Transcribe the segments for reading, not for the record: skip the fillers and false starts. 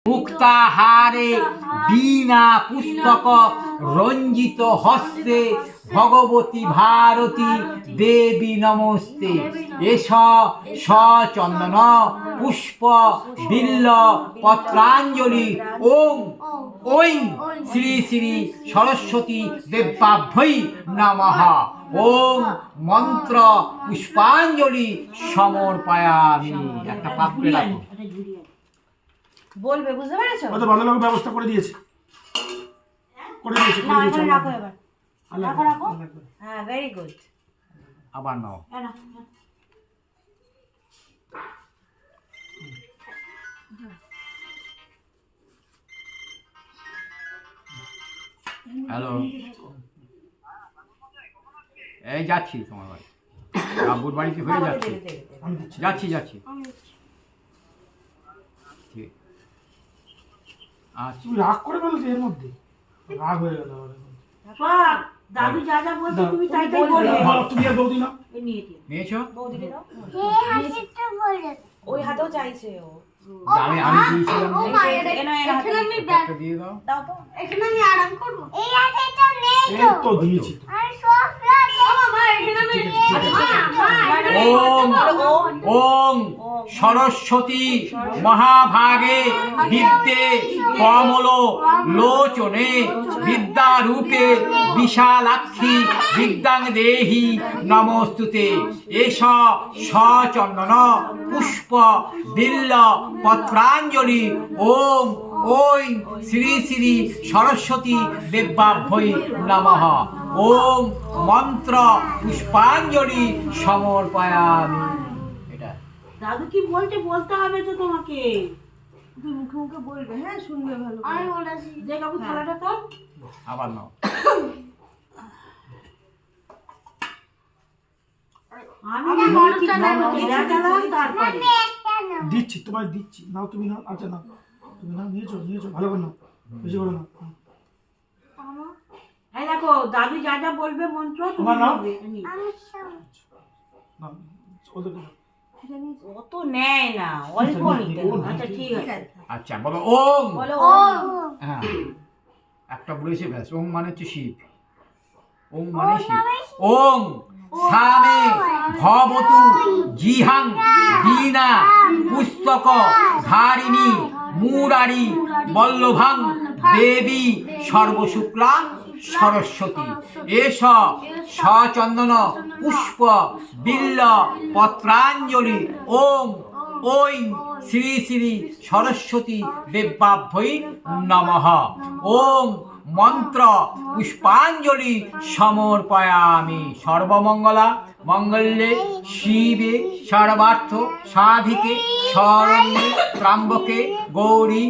মুক্তাহারে বীণা পুস্তক রঞ্জিত হস্তে ভগবতী ভারতী দেবী নমস্তে। এষ সচন্দন পুষ্প বিল্ল পত্রাঞ্জলি ওং ঐং শ্রী শ্রী সরস্বতী দেবাভ্যৈ নমঃ। ওম মন্ত্র পুষ্পাঞ্জলি সমর্পয়ামি। একটা পাত্রে রাখো, বলবে, বুঝতে পেরেছো? কত ভালো লোক ব্যবস্থা করে দিয়েছে, করে দিয়েছে, করে দিয়েছে। রাখো এবার, রাখো রাখো। হ্যাঁ, ভেরি গুড। আবার নাও। হ্যালো, এই যাচ্ছি তোমার বাড়ি, আব্বুর বাড়িতে হয়ে যাচ্ছি, যাচ্ছি যাচ্ছি। ঠিক আচ্ছা, তুমি রাগ করে ফেলছো এর মধ্যে, রাগ হয়ে গেল আমার এখন। দাদু যা যা বলছে তুমি তাই তাই বলবে। বলো, তুমি আর বৌদি না নিয়েছো? বৌদিকে দাও। ওই হাতেও চাইছে ও। আমি দিয়েছিলাম, একটা দিয়ে দাও। দাও তো। এখানে আমি আরাম করব। এই হাতে তো নেই এই তো। তো দিয়েছি তো। আর সব লাগে। মা এখানে আমি ওম ওম সরস্বতী মহাভাগে বিদ্যে কমল লোচনে বিদ্যারূপে বিশালাক্ষী বিদ্যাং দেহি নমস্তুতে। এষ সচন্দন পুষ্প বিল্ল পত্রাঞ্জলি ওম ঐং শ্রী শ্রী সরস্বতী দেবাভ্যৈ নমঃ। ওম মন্ত্র পুষ্পাঞ্জলি সমর্পয়ামি। এটা দাদু কি বলতে বলতে হবে তো তোমাকে, তুমি মুখে মুখে বলবে। হ্যাঁ, শুনবে ভালো করে। আমি বলেছি। দেখ বাবু থালাটা তো। আবার নাও। আমি মনটা নেব এরা গেলাম তারপরে দিচ্ছি, তোমায় দিচ্ছি, নাও তুমি নাও। আচ্ছা নাও, তুমি নাও, নিয়েছো নিয়েছো, ভালো করে নাও, বেশি করে নাও। এই দেখো, দাদু যা যা বলবে মন্ত্র তুমি তোমার নাম? বলবে। আমি সব নাও, ওদেরকে দাও। ও তো নেয় না, অল্প নিতে হবে। আচ্ছা ঠিক আছে, আচ্ছা বলো ওম। বলো ও হ্যাঁ, একটা বলেছে ব্যাস। ওম মানে হচ্ছে শিব, ওম মানে শিব। ওম সামে ভবতু জিহাং বীণা পুস্তক ধারিণী মুরারি বল্লভাং দেবী সর্বশুক্লা সরস্বতী। এষ সচন্দন পুষ্প বিল্ল পত্রাঞ্জলি ওম ঐং শ্রী শ্রী সরস্বতী দেবাভ্যৈ নমঃ। ওম মন্ত্র পুষ্পাঞ্জলি সমর্পয়ামি। সর্বমঙ্গলা মঙ্গলে শিবে সর্বার্থ সাধিকে শরণ্যে ত্র্যম্বকে গৌরী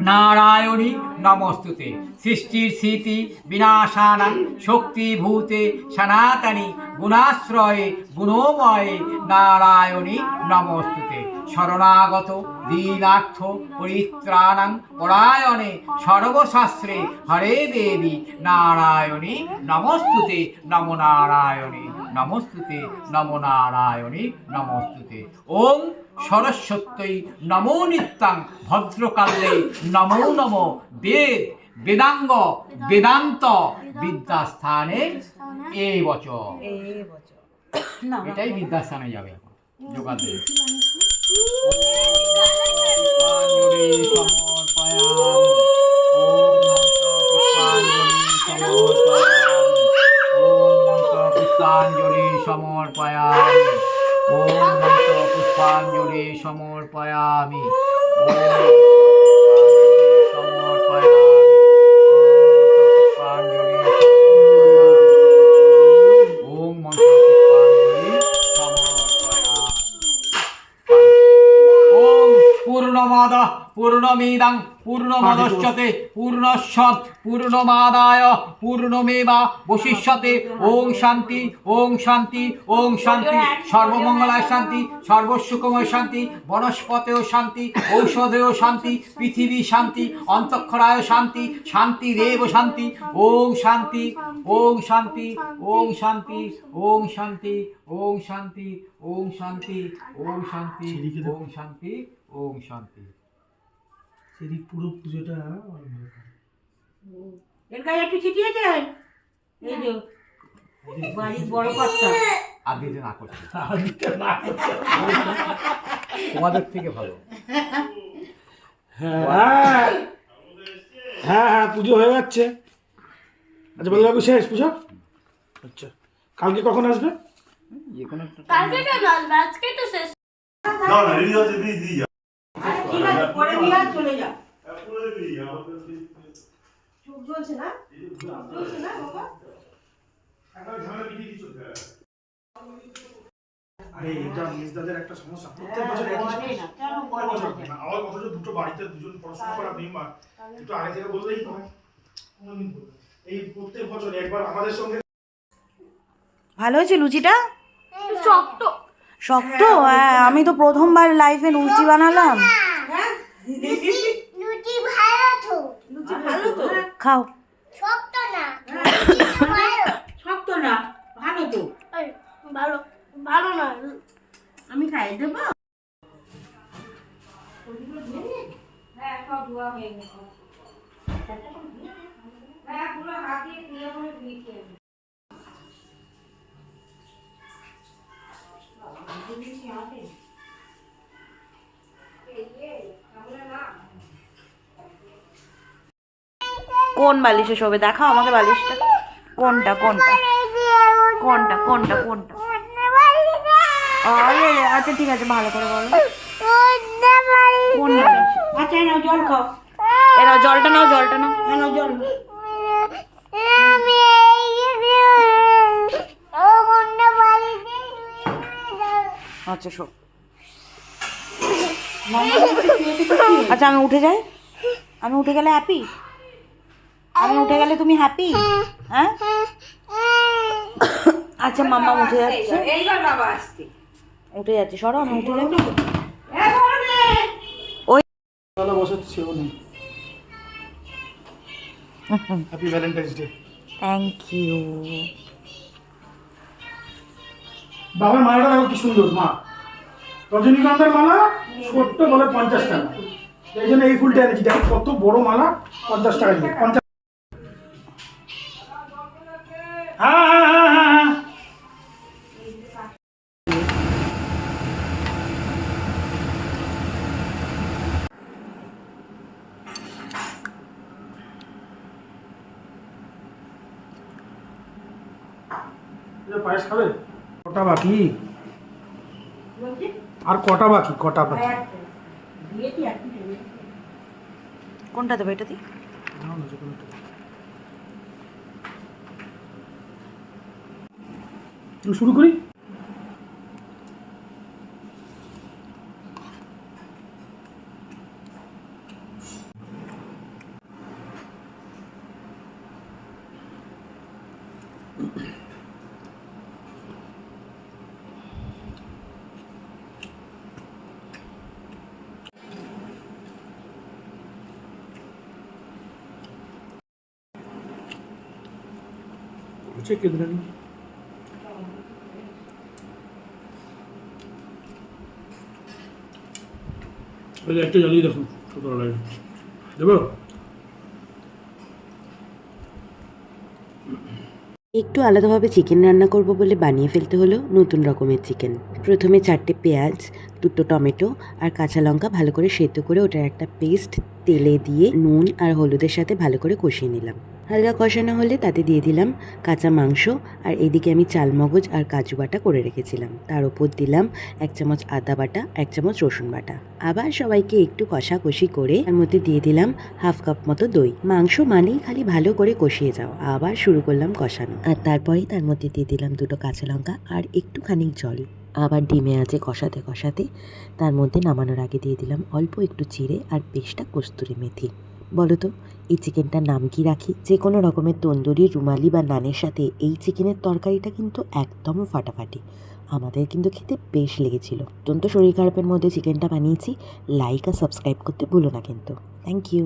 নারায়ণী নমস্তুতে। সৃষ্টির স্মৃতি বিনাশানাং শক্তিভূতে সনাতনী গুণাশ্রয়ে গুণময়ে নারায়ণী নমস্তুতে। শরণাগত দীনার্থ পরিত্রাণাং পরায়ণে সর্বশাস্ত্রে হরে দেবী নারায়ণী নমস্তুতে। নমো নারায়ণী নমস্তুতে, নমো নারায়ণী নমস্তুতে। ওম সরস্বত্যৈ নমো নিত্যাং ভদ্রকালে নমো নমো বেদ বেদাঙ্গ বেদান্ত বিদ্যাস্থানে এই বছর। এটাই বিদ্যাস্থানে যাবে এখন যোগাতে। পুষ্পাঞ্জলি সমর্পয়ামি। ওম মন্ত্র পুষ্পাঞ্জলি সমর্পয়ামি। ওম মন্ত্র পুষ্পাঞ্জলি সমর্পয়ামি। ওম পূর্ণমাদঃ পূর্ণমিদং পূর্ণমদচ্যতে পূর্ণস্য পূর্ণমাদায় পূর্ণমেবাবশিষ্যতে। ওং শান্তি ওং শান্তি ওং শান্তি। সর্বমঙ্গলায় শান্তি, সর্বসুখময় শান্তি, বনস্পতেও শান্তি, ঔষধেও শান্তি, পৃথিবী শান্তি, অন্তঃক্ষরায় শান্তি, শান্তিরেব শান্তি। ওং শান্তি ওং শান্তি ওং শান্তি ওং শান্তি ওং শান্তি ওং শান্তি ওং শান্তি ওং শান্তি ওং শান্তি। সেদিক পুরো পুজোটা এর গায়ে একটু ছিটিয়েছেন এই যে বাড়ির বড় কর্তা। আর দিতে না করছি আর দিতে না। তোমাদের থেকে ভালো। হ্যাঁ হ্যাঁ হ্যাঁ, পুজো হয়ে যাচ্ছে। আচ্ছা বলে বাবু, শেষ পুজো? আচ্ছা, কালকে কখন আসবে? যে কোনো একটা কালকে কেন আসবে? আজকে তো শেষ। আরে ঠিক আছে, পরে দিয়ে আর চলে যা। চোখ জ্বলছে না? জ্বলছে না বাবা? আরে এটা মেজদাদের একটা সমস্যা, প্রত্যেক বছর একই বলে সমস্যা। না, কেন বলে না? আমার কথা যে দুটো বাড়িতে দুজন পড়াশোনা করা মেম্বার, একটু আগে থেকে বললেই তো হয়। কোনোদিন বলবে না। এই প্রত্যেক বছর একবার আমাদের সঙ্গে ভালো হয়েছে লুচিটা? শক্ত। শক্ত? হ্যাঁ, আমি তো প্রথমবার লাইফে লুচি বানালাম। হ্যাঁ? লুচি ভালো তো। লুচি ভালো তো? খাও। শক্ত না। লুচি ভালো। শক্ত না, ভালো তো। এই, ভালো ভালো না। আমি খাই দেবো? হ্যাঁ, সব ধোয়া হয়ে গেছে। হ্যাঁ, পুরো হাতিয়ে দিয়ে করে দিয়েছে। কোন বালিশে শোবে দেখাও আমাকে বালিশটা। কোনটা কোনটা কোনটা কোনটা কোনটা? আরে আচ্ছা ঠিক আছে, ভালো করে বলো কোন বালিশ। আচ্ছা নাও জল খাও। এরা জলটা নাও, জলটা নাও। হ্যাঁ, নাও জল। আচ্ছা শো। আচ্ছা আমি উঠে যাই? আমি উঠে গেলে হ্যাপি? আমি উঠে গেলে তুমি হ্যাপি? হ্যাঁ আচ্ছা মাম্মা উঠে যাচ্ছে, এইবার বাবা আসছে। উঠে যাচ্ছে, সরো আমি উঠে যাই। তাহলে বসাচ্ছি ও নেই। Happy Valentine's day. Thank you. বাবার মালাটা দেখো কি সুন্দর, মা রজনীগন্ধার মালা, ছোট্ট বলে 50 টাকা। এই জন্য এই ফুলটা এনেছি, দেখো কত বড় মালা, 50 টাকা দিয়ে। 50। হ্যাঁ হ্যাঁ হ্যাঁ হ্যাঁ হ্যাঁ। পায়েস খাবে? কটা বাকি? বলছি? আর কটা বাকি? কটা বাকি? দিয়েছি আর কি দেবে? কোনটা দেবো, এটা দিই? নাও না, যে কোনো একটা। শুরু করি। কেঁদে নিন। একটা জ্বালিয়ে দেখুন কতটা লাগে, দেবো? একটু আলাদাভাবে চিকেন রান্না করব বলে বানিয়ে ফেলতে হলো নতুন রকমের চিকেন। প্রথমে 4টে পেঁয়াজ, 2টো টমেটো আর কাঁচা লঙ্কা ভালো করে সেদ্ধ করে ওটার একটা পেস্ট তেলে দিয়ে নুন আর হলুদের সাথে ভালো করে কষিয়ে নিলাম। হালকা কষানো হলে তাতে দিয়ে দিলাম কাঁচা মাংস, আর এদিকে আমি চালমগজ আর কাজু বাটা করে রেখেছিলাম। তার উপর দিলাম 1 চামচ আদা বাটা, 1 চামচ রসুন বাটা। আবার সবাইকে একটু কষাকষি করে তার মধ্যে দিয়ে দিলাম 1/2 কাপ মতো দই। মাংস মানেই খালি ভালো করে কষিয়ে যাও। আবার শুরু করলাম কষানো, আর তারপরেই তার মধ্যে দিয়ে দিলাম 2টো কাঁচা লঙ্কা আর একটুখানি জল। আবার ডিমে আছে কষাতে কষাতে তার মধ্যে নামানোর আগে দিয়ে দিলাম অল্প একটু চিড়ে আর পেস্টটা কস্তুরি মেথি। বলো তো এই চিকেনটার নাম কি রাখি? যে কোনো রকমের তন্দুরি, রুমালি বা নানের সাথে এই চিকেনের তরকারিটা কিন্তু একদম ফাটাফাটি। আমাদের কিন্তু খেতে বেশ লেগেছিল। অত্যন্ত শরীর খারাপের মধ্যে চিকেনটা বানিয়েছি। লাইক আর সাবস্ক্রাইব করতে ভুলো না কিন্তু। Thank you.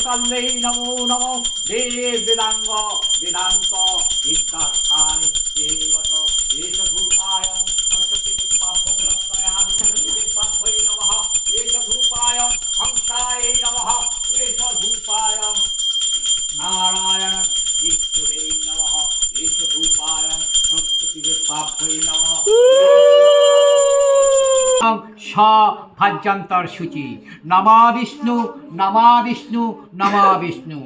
তল্লেই নমো নমো দেব বেদাঙ্গ বেদান্ত বিদ্যাস্থানে দেবত এষ ধূপায় সরস্বতী বিদ্যাভ্যং রক্ষয়ামি সরস্বতী বিদ্যাভ্যৈ নমঃ এষ ধূপায় হংসায় নমঃ এষ ধূপায় নারায়ণ বিষ্ণুরে নমঃ এষ ধূপায় সরস্বতী বিদ্যাভ্যৈ নমঃ স ভাজ্যান্তর সূচি নমা বিষ্ণু নমা বিষ্ণু নমা বিষ্ণু